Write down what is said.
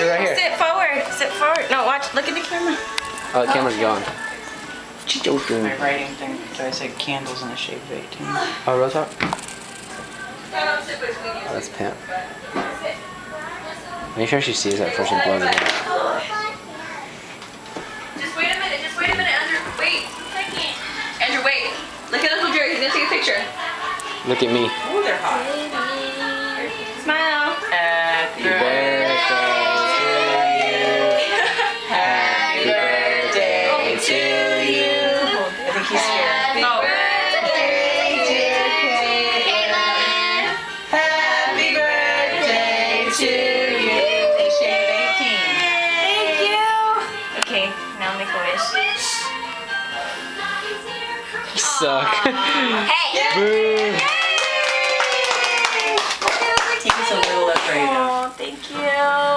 You're right here. Sit forward. Sit forward. No, watch. Look at the camera. Oh, the camera's going. My writing thing, so I said candles in the shape of 18. Oh, real talk? Oh, that's pimp. Make sure she sees that before she blows it out. Just wait a minute. Just wait a minute, Andrew. Wait. Andrew, wait. Look at Uncle Jerry. He's gonna take a picture. Look at me. Ooh, they're hot. Smile. Happy birthday Happy birthday to you. I think he's scared. Oh. Happy birthday to you. They shaved 18. Thank you. Okay, now make a wish. You suck. Hey. Boo. He gets a little afraid. Oh, thank you.